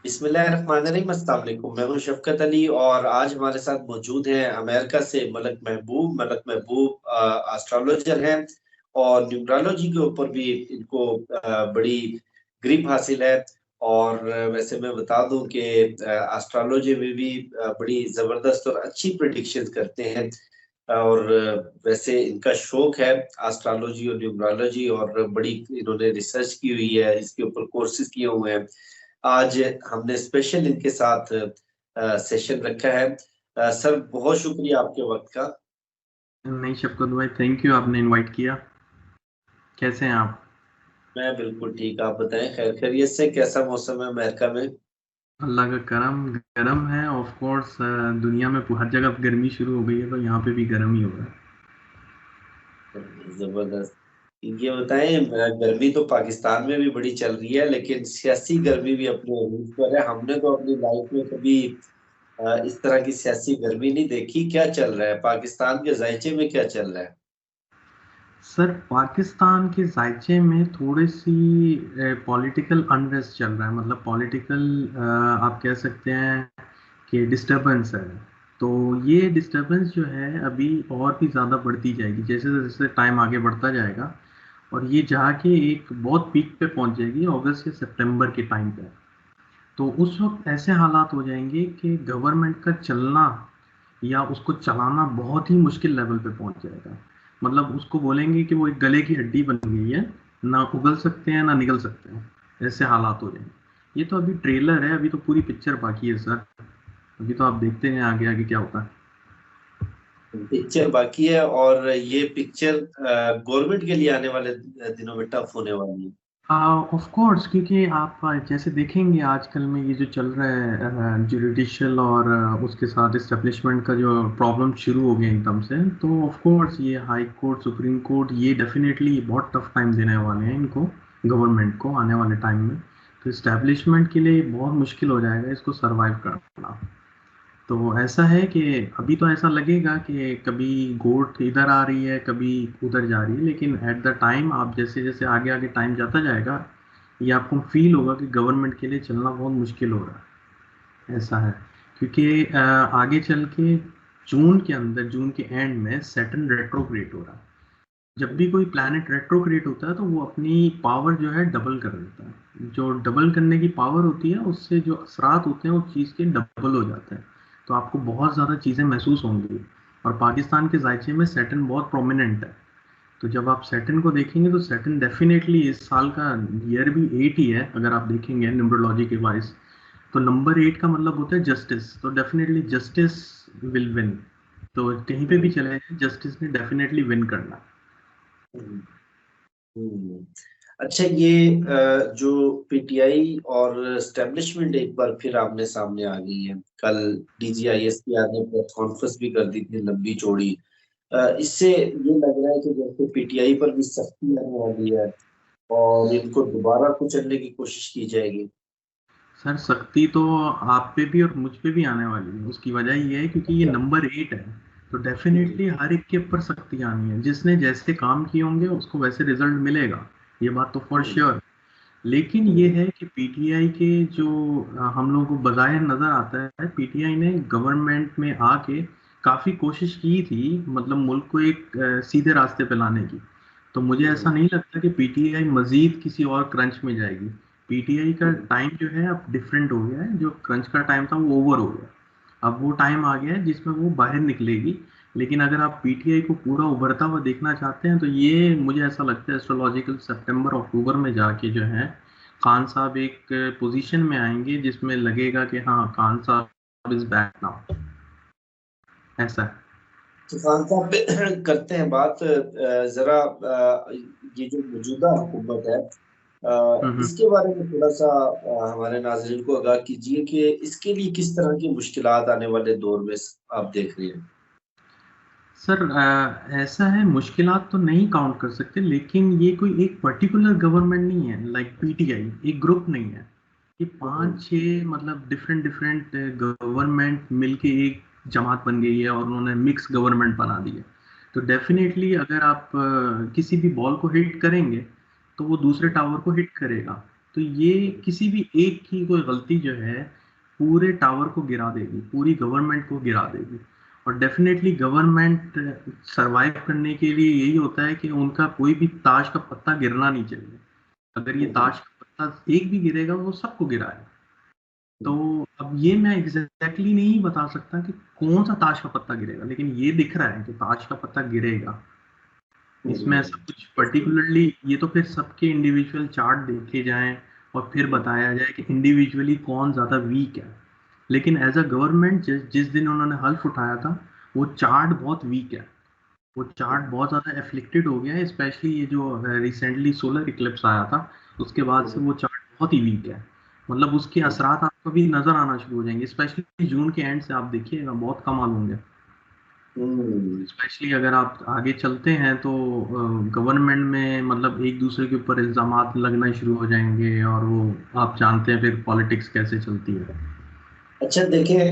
बिस्मिल्लाहिर्रहमानिर्रहीम, अस्सलाम वालेकुम। मैं हूं शफकत अली और आज हमारे साथ मौजूद हैं अमेरिका से मलक महबूब एस्ट्रोलॉजर हैं और न्यूमरोलॉजी के ऊपर भी इनको बड़ी ग्रिप हासिल है। और वैसे मैं बता दूं कि एस्ट्रोलॉजी में भी बड़ी जबरदस्त और अच्छी प्रिडिक्शन करते हैं। और वैसे इनका शौक है एस्ट्रोलॉजी और न्यूमरोलॉजी, और बड़ी इन्होंने रिसर्च की हुई है, इसके ऊपर कोर्सेज किए हुए हैं। आज हमने स्पेशल इनके साथ सेशन रखा है। सर, बहुत शुक्रिया आपके वक्त का। नहीं शफकत भाई, थैंक यू, आपने इनवाइट किया। कैसे हैं आप? मैं बिल्कुल ठीक, आप बताएं, खैर खैरियत से? कैसा मौसम है अमेरिका में? अल्लाह का करम। गर्म है ऑफ कोर्स। दुनिया में हर जगह गर्मी शुरू हो गई है, तो यहाँ पे भी गर्म ही होगा। जबरदस्त। ये बताएं, गर्मी तो पाकिस्तान में भी बड़ी चल रही है, लेकिन सियासी गर्मी भी अपने रूप पर है। हमने तो अपनी लाइफ में कभी इस तरह की सियासी गर्मी नहीं देखी। क्या चल रहा है पाकिस्तान के जायचे में, क्या चल रहा है? सर, पाकिस्तान के जायचे में थोड़ी सी पॉलिटिकल अनरेस्ट चल रहा है। मतलब पॉलिटिकल, आप कह सकते हैं कि डिस्टरबेंस है। तो ये डिस्टरबेंस जो है अभी और भी ज़्यादा बढ़ती जाएगी जैसे जैसे टाइम आगे बढ़ता जाएगा। और ये जाके एक बहुत पीक पे पहुंच जाएगी अगस्त या सितंबर के टाइम पे। तो उस वक्त ऐसे हालात हो जाएंगे कि गवर्नमेंट का चलना या उसको चलाना बहुत ही मुश्किल लेवल पे पहुंच जाएगा। मतलब उसको बोलेंगे कि वो एक गले की हड्डी बन गई है, ना उगल सकते हैं ना निगल सकते हैं। ऐसे हालात हो जाएंगे। ये तो अभी ट्रेलर है, अभी तो पूरी पिक्चर बाकी है सर। अभी तो आप देखते हैं आगे आगे क्या होता है। पिक्चर बाकी है, और ये पिक्चर गवर्नमेंट के लिए आने वाले दिनों में टफ होने वाली है। ऑफ कोर्स, क्योंकि आप जैसे देखेंगे आजकल में ये जो चल रहा है जुडिशियल और उसके साथ इस्टेब्लिशमेंट का जो प्रॉब्लम शुरू हो गया एकदम से, तो ऑफ कोर्स ये हाई कोर्ट, सुप्रीम कोर्ट, ये डेफिनेटली बहुत टफ टाइम देने वाले हैं इनको, गवर्नमेंट को आने वाले टाइम में। तो इस्टेब्लिशमेंट के लिए बहुत मुश्किल हो जाएगा इसको सरवाइव करना। तो ऐसा है कि अभी तो ऐसा लगेगा कि कभी गोट इधर आ रही है, कभी उधर जा रही है, लेकिन एट द टाइम आप जैसे जैसे आगे आगे टाइम जाता जाएगा, ये आपको फील होगा कि गवर्नमेंट के लिए चलना बहुत मुश्किल हो रहा है। ऐसा है, क्योंकि आगे चल के जून के अंदर, जून के एंड में सैटर्न रेट्रोग्रेड हो रहा है। जब भी कोई प्लैनेट रेट्रोग्रेड होता है तो वो अपनी पावर जो है डबल कर देता है। जो डबल करने की पावर होती है उससे जो असरात होते हैं उस चीज़ के डबल हो जाते हैं। तो आपको बहुत ज़्यादा चीज़ें महसूस होंगी। और पाकिस्तान के जायचे में सैटर्न बहुत प्रोमिनेंट है। तो जब आप सैटर्न को देखेंगे तो सैटर्न डेफिनेटली इस साल का ईयर भी 8 ही है, अगर आप देखेंगे न्यूमरोलॉजी के वाइज। तो नंबर 8 का मतलब होता है जस्टिस, तो डेफिनेटली जस्टिस विल विन। तो कहीं पे भी हम्म, चले जाए, जस्टिस ने डेफिनेटली विन करना। हम्म, हम्म। अच्छा, ये जो पीटीआई और एस्टेब्लिशमेंट एक बार फिर आमने सामने आ गई है। कल डीजीआईएस की आने प्रेस कॉन्फ्रेंस भी कर दी थी, लंबी चौड़ी। इससे ये लग रहा है कि जैसे पीटीआई पर भी सख्ती आने वाली है और इनको दोबारा कुचलने की कोशिश की जाएगी। सर, सख्ती तो आप पे भी और मुझ पे भी आने वाली है। उसकी वजह ये है क्योंकि ये नंबर 8 है। तो हम्म, डेफिनेटली हर एक के ऊपर सख्ती आनी है। जिसने जैसे काम किए होंगे उसको वैसे रिजल्ट मिलेगा, ये बात तो फॉर हम्म, श्योर। लेकिन ये हम्म, है कि पीटीआई के जो हम लोगों को बज़ाहिर नज़र आता है, पीटीआई ने गवर्नमेंट में आके काफ़ी कोशिश की थी, मतलब मुल्क को एक सीधे रास्ते पे लाने की। तो मुझे ऐसा हम्म, नहीं लगता कि पीटीआई मजीद किसी और क्रंच में जाएगी। पीटीआई का हम्म, टाइम जो है अब डिफरेंट हो गया है। जो क्रंच का टाइम था वो ओवर हो गया। अब वो टाइम आ गया है जिसमें वो बाहर निकलेगी। लेकिन अगर आप पीटीआई को पूरा उभरता हुआ देखना चाहते हैं तो ये मुझे ऐसा लगता है एस्ट्रोलॉजिकल सितंबर अक्टूबर में जाके जो है खान साहब एक पोजीशन में आएंगे जिसमें लगेगा कि हाँ, खान साहब इज बैक नाउ। ऐसा है। तूफान साहब पे करते हैं बात। जरा ये जो मौजूदा हुकूमत है, हम्म। इसके बारे में थोड़ा सा हमारे नाजरीन को आगाह कीजिए कि इसके लिए किस तरह की मुश्किलात आने वाले दौर में आप देख रहे हैं। सर, ऐसा है, मुश्किलात तो नहीं काउंट कर सकते, लेकिन ये कोई एक पर्टिकुलर गवर्नमेंट नहीं है, लाइक पीटीआई एक ग्रुप नहीं है। ये हम्म, पांच छह मतलब डिफरेंट डिफरेंट गवर्नमेंट मिलके एक जमात बन गई है और उन्होंने मिक्स गवर्नमेंट बना दी है। तो हम्म, डेफिनेटली अगर आप किसी भी बॉल को हिट करेंगे तो वो दूसरे टावर को हिट करेगा। तो ये किसी भी एक की कोई गलती जो है पूरे टावर को गिरा देगी, पूरी गवर्नमेंट को गिरा देगी। और डेफिनेटली गवर्नमेंट सरवाइव करने के लिए यही होता है कि उनका कोई भी ताश का पत्ता गिरना नहीं चाहिए। अगर ये ताश का पत्ता एक भी गिरेगा वो सबको गिराएगा। तो अब ये मैं एग्जैक्टली नहीं बता सकता कि कौन सा ताश का पत्ता गिरेगा, लेकिन ये दिख रहा है कि ताश का पत्ता गिरेगा। इसमें ऐसा कुछ पर्टिकुलरली, ये तो फिर सबके इंडिविजुअल चार्ट देखे जाएं और फिर बताया जाए कि इंडिविजुअली कौन ज़्यादा वीक है। लेकिन एज अ गवर्नमेंट जिस दिन उन्होंने हल्फ उठाया था वो चार्ट बहुत वीक है, वो चार्ट बहुत ज़्यादा एफ्लिक्टेड हो गया है। स्पेशली ये जो रिसेंटली सोलर इक्लिप्स आया था उसके बाद से वो चार्ट बहुत ही वीक है। मतलब उसके असरात आपको भी नज़र आना शुरू हो जाएंगे, स्पेशली जून के एंड से आप देखिएगा बहुत कमाल होंगे। स्पेशली अगर आप आगे चलते हैं तो गवर्नमेंट में मतलब एक दूसरे के ऊपर इल्जामात लगना शुरू हो जाएंगे, और वो आप जानते हैं फिर पॉलिटिक्स कैसे चलती है। अच्छा देखिए,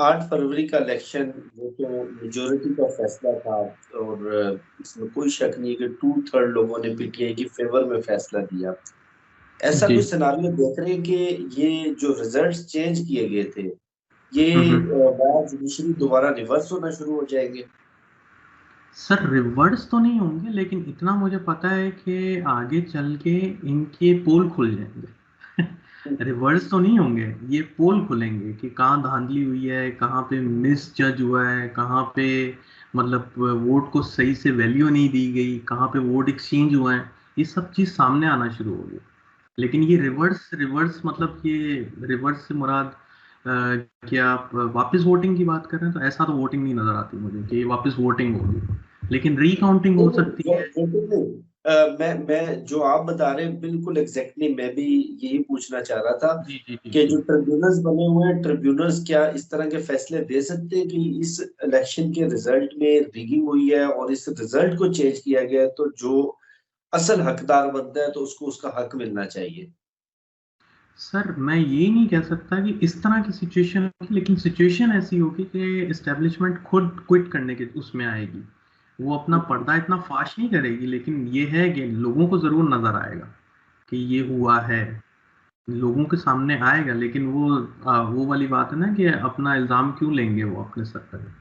8 फरवरी का इलेक्शन वो तो मेजोरिटी का फैसला था, और इसमें कोई शक नहीं है कि 2/3 लोगों ने पीटीआई की फेवर में फैसला दिया। ऐसा जी। कोई सिनारियो देख रहे हैं कि ये जो रिजल्ट्स चेंज किए गए थे ये हम्म। बाय जुडिशरी दोबारा रिवर्स होना शुरू हो जाएंगे? सर रिवर्स तो नहीं होंगे, लेकिन इतना मुझे पता है कि आगे चल के इनके पोल खुल जाएंगे। रिवर्स तो नहीं होंगे, ये पोल खुलेंगे कि कहाँ धांधली हुई है, कहाँ पे मिस जज हुआ है, कहाँ पे मतलब वोट को सही से वैल्यू नहीं दी गई, कहाँ पे वोट एक्सचेंज हुआ है, ये सब चीज़ सामने आना शुरू होगी। लेकिन ये रिवर्स रिवर्स मतलब ये रिवर्स से मुराद कि आप वापस वोटिंग की बात कर रहे हैं, तो ऐसा तो वोटिंग नहीं नजर आती मुझे कि ये वापस वोटिंग होगी, लेकिन रिकाउंटिंग हो सकती है। वोटिंग नहीं। मैं जो आप बता रहे हैं बिल्कुल एग्जैक्टली मैं भी यही पूछना चाह रहा था जी जी जी कि जी। जो ट्रिब्यूनल्स बने हुए हैं, ट्रिब्यूनल्स क्या इस तरह के फैसले दे सकते हैं कि इस इलेक्शन के रिजल्ट में रिगिंग हुई है और इस रिजल्ट को चेंज किया गया है, तो जो असल हकदार बनता है तो उसको उसका हक मिलना चाहिए? सर मैं ये नहीं कह सकता कि इस तरह की सिचुएशन होगी, लेकिन सिचुएशन ऐसी होगी कि इस्टेब्लिशमेंट खुद क्विट करने के उसमें आएगी। वो अपना पर्दा इतना फाश नहीं करेगी, लेकिन ये है कि लोगों को जरूर नजर आएगा कि ये हुआ है, लोगों के सामने आएगा। लेकिन वो वाली बात है ना कि अपना इल्जाम क्यों लेंगे वो अपने सर पर।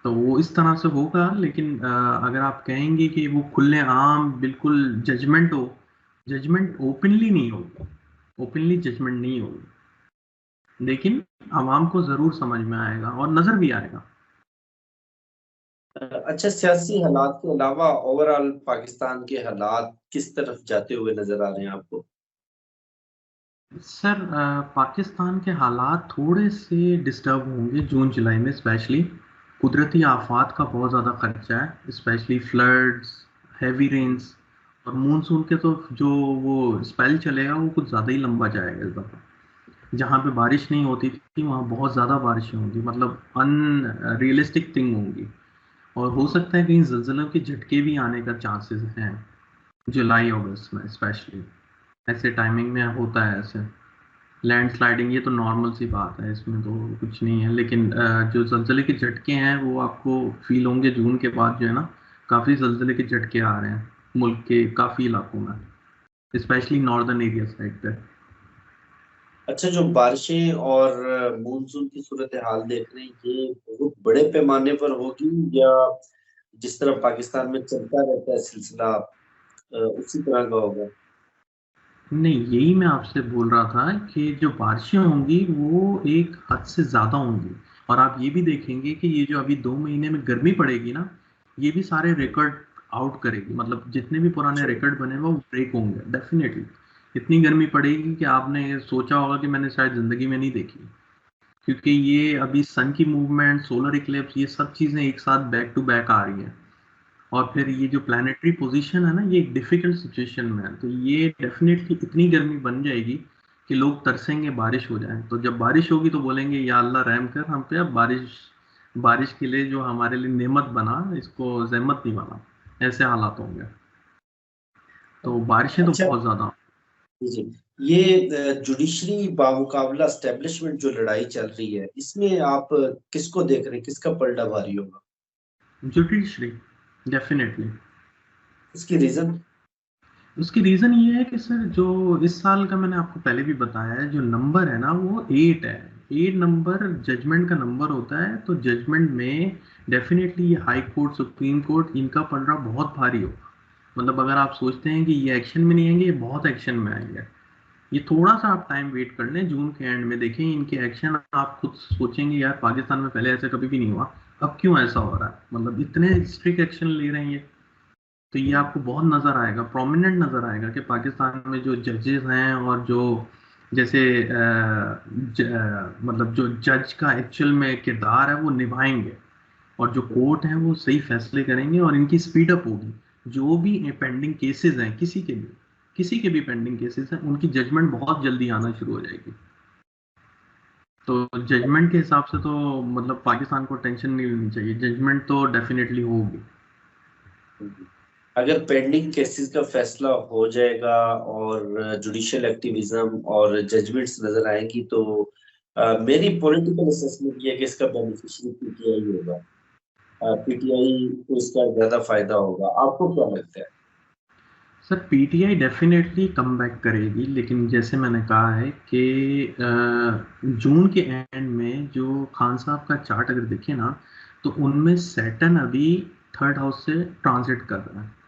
तो वो इस तरह से होगा, लेकिन अगर आप कहेंगे कि वो खुले आम बिल्कुल जजमेंट हो, जजमेंट ओपनली नहीं होगी, ओपनली जजमेंट नहीं होगी, लेकिन आवाम को जरूर समझ में आएगा और नजर भी आएगा। अच्छा, सियासी हालात के अलावा ओवरऑल पाकिस्तान के हालात किस तरफ जाते हुए नजर आ रहे हैं आपको? सर पाकिस्तान के हालात थोड़े से डिस्टर्ब होंगे जून जुलाई में, स्पेशली कुदरती आफात का बहुत ज़्यादा खर्चा है, स्पेशली फ्लड्स, हैवी रेन्स, और मानसून के तो जो वो स्पेल चलेगा वो कुछ ज़्यादा ही लंबा जाएगा इस दफ़ा। जहाँ पे बारिश नहीं होती थी वहाँ बहुत ज़्यादा बारिशें होंगी, मतलब अनरियलिस्टिक थिंग होंगी। और हो सकता है कहीं जल्जलों के झटके भी आने का चांसेस हैं जुलाई अगस्त में, स्पेशली ऐसे टाइमिंग में होता है ऐसे लैंडस्लाइडिंग। ये तो नॉर्मल सी बात है, इसमें तो कुछ नहीं है। लेकिन जो जल्जले के झटके हैं वो आपको फील होंगे जून के बाद, जो है ना, काफ़ी जल्जले के झटके आ रहे हैं मुल्क के काफ़ी इलाकों में, स्पेशली नॉर्दर्न एरिया साइड पे। अच्छा, जो बारिशें और मानसून की सूरत हाल देख रहे हैं ये बहुत बड़े पैमाने पर होगी, या जिस तरह पाकिस्तान में चलता रहता है सिलसिला उसी तरह का होगा? नहीं, यही मैं आपसे बोल रहा था कि जो बारिशें होंगी वो एक हद से ज़्यादा होंगी। और आप ये भी देखेंगे कि ये जो अभी 2 महीने में गर्मी पड़ेगी ना, ये भी सारे रिकॉर्ड आउट करेगी। मतलब जितने भी पुराने रिकॉर्ड बने हुए वो ब्रेक होंगे डेफिनेटली। इतनी गर्मी पड़ेगी कि आपने सोचा होगा कि मैंने शायद ज़िंदगी में नहीं देखी, क्योंकि ये अभी सन की मूवमेंट, सोलर इक्लिप्स, ये सब चीज़ें एक साथ बैक टू बैक आ रही हैं। और फिर ये जो प्लानिटरी पोजीशन है ना, ये एक डिफिकल्ट सिचुएशन में है, तो ये डेफिनेटली इतनी गर्मी बन जाएगी कि लोग तरसेंगे बारिश हो जाए। तो जब बारिश होगी तो बोलेंगे या अल्लाह रहम कर हम पे, अब बारिश, बारिश के लिए जो हमारे लिए नेमत बना इसको जहमत नहीं बना, ऐसे हालात होंगे। तो बारिशें तो अच्छा बहुत ज्यादा। जी, ये जुडिशरी बामुकाबला एस्टेब्लिशमेंट जो लड़ाई चल रही है इसमें आप किसको देख रहे हैं, किसका पलड़ा भारी होगा? Judiciary, definitely. उसकी रीजन? उसकी रीजन ये है कि सर जो इस साल का मैंने आपको पहले भी बताया है, जो नंबर है ना वो 8 है। 8 नंबर जजमेंट का नंबर होता है, तो जजमेंट में डेफिनेटली ये हाई कोर्ट, सुप्रीम कोर्ट, इनका पलड़ा बहुत भारी हो। मतलब अगर आप सोचते हैं कि ये एक्शन में नहीं आएंगे, ये बहुत एक्शन में आएंगे। ये थोड़ा सा आप टाइम वेट कर लें, जून के एंड में देखें इनके एक्शन। आप खुद सोचेंगे यार पाकिस्तान में पहले ऐसा कभी भी नहीं हुआ, अब क्यों ऐसा हो रहा है, मतलब इतने स्ट्रिक्ट एक्शन ले रहे हैं ये। तो ये आपको बहुत नजर आएगा, प्रोमिनेंट नजर आएगा कि पाकिस्तान में जो जजेस हैं और जो जैसे मतलब जो जज का एक्चुअल में किरदार है वो निभाएंगे, और जो कोर्ट है वो सही फैसले करेंगे और इनकी स्पीड अप होगी। जो भी पेंडिंग केसेस हैं, किसी के भी पेंडिंग केसेस हैं, उनकी जजमेंट बहुत जल्दी आना शुरू हो जाएगी। तो जजमेंट के हिसाब से तो मतलब पाकिस्तान को टेंशन नहीं लेनी चाहिए, जजमेंट तो डेफिनेटली होगी। अगर पेंडिंग केसेस का फैसला हो जाएगा और जुडिशियल एक्टिविज्म और जजमेंट्स नजर आएंगी तो मेरी पॉलिटिकल असेसमेंट ये है कि इसका बेनिफिशियरी पीटीआई होगा। पीटीआई को इसका ज्यादा फायदा होगा। आपको क्या लगता है? Sir PTI definitely come back करेगी, लेकिन जैसे मैंने कहा है कि जून के एंड में जो खान साहब का चार्ट अगर देखें ना, तो उनमें सैटर्न अभी थर्ड हाउस से ट्रांजिट कर रहा है।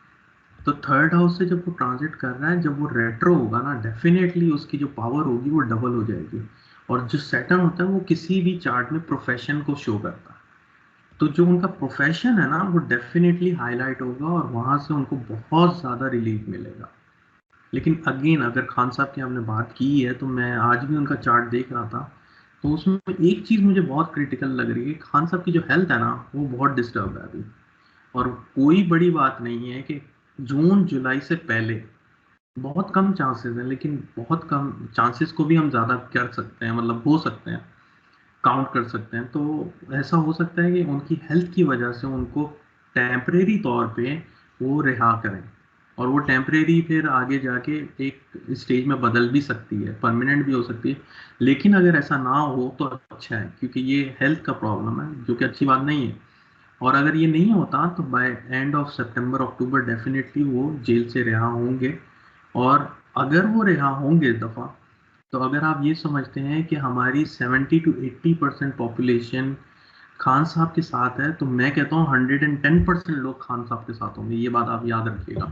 तो थर्ड हाउस से जब वो ट्रांजिट कर रहा है, जब वो रेट्रो होगा ना, डेफिनेटली उसकी जो पावर होगी वो डबल हो जाएगी। और जो सैटर्न होता है वो किसी भी चार्ट में प्रोफेशन को शो करता है। तो जो उनका प्रोफेशन है ना वो डेफिनेटली हाईलाइट होगा और वहां से उनको बहुत ज्यादा रिलीफ मिलेगा। लेकिन अगेन अगर खान साहब की हमने बात की है, तो मैं आज भी उनका चार्ट देख रहा था, तो उसमें एक चीज मुझे बहुत क्रिटिकल लग रही है। खान साहब की जो हेल्थ है ना वो बहुत डिस्टर्ब है अभी। और कोई बड़ी बात नहीं है कि जून जुलाई से पहले बहुत कम चांसेस हैं, लेकिन बहुत कम चांसेस को भी हम ज़्यादा कर सकते हैं, मतलब हो सकते हैं, काउंट कर सकते हैं। तो ऐसा हो सकता है कि उनकी हेल्थ की वजह से उनको टेम्परेरी तौर पे वो रिहा करें, और वो टेम्परेरी फिर आगे जाके एक स्टेज में बदल भी सकती है, परमानेंट भी हो सकती है। लेकिन अगर ऐसा ना हो तो अच्छा है, क्योंकि ये हेल्थ का प्रॉब्लम है जो कि अच्छी बात नहीं है। और अगर ये नहीं होता तो बाय एंड ऑफ सितंबर अक्टूबर डेफिनेटली वो जेल से रिहा होंगे। और अगर वो रिहा होंगे इस दफ़ा, तो अगर आप ये समझते हैं कि हमारी 70 to 80% पॉपुलेशन खान साहब के साथ है, तो मैं कहता हूँ 110% लोग खान साहब के साथ होंगे। ये बात आप याद रखिएगा।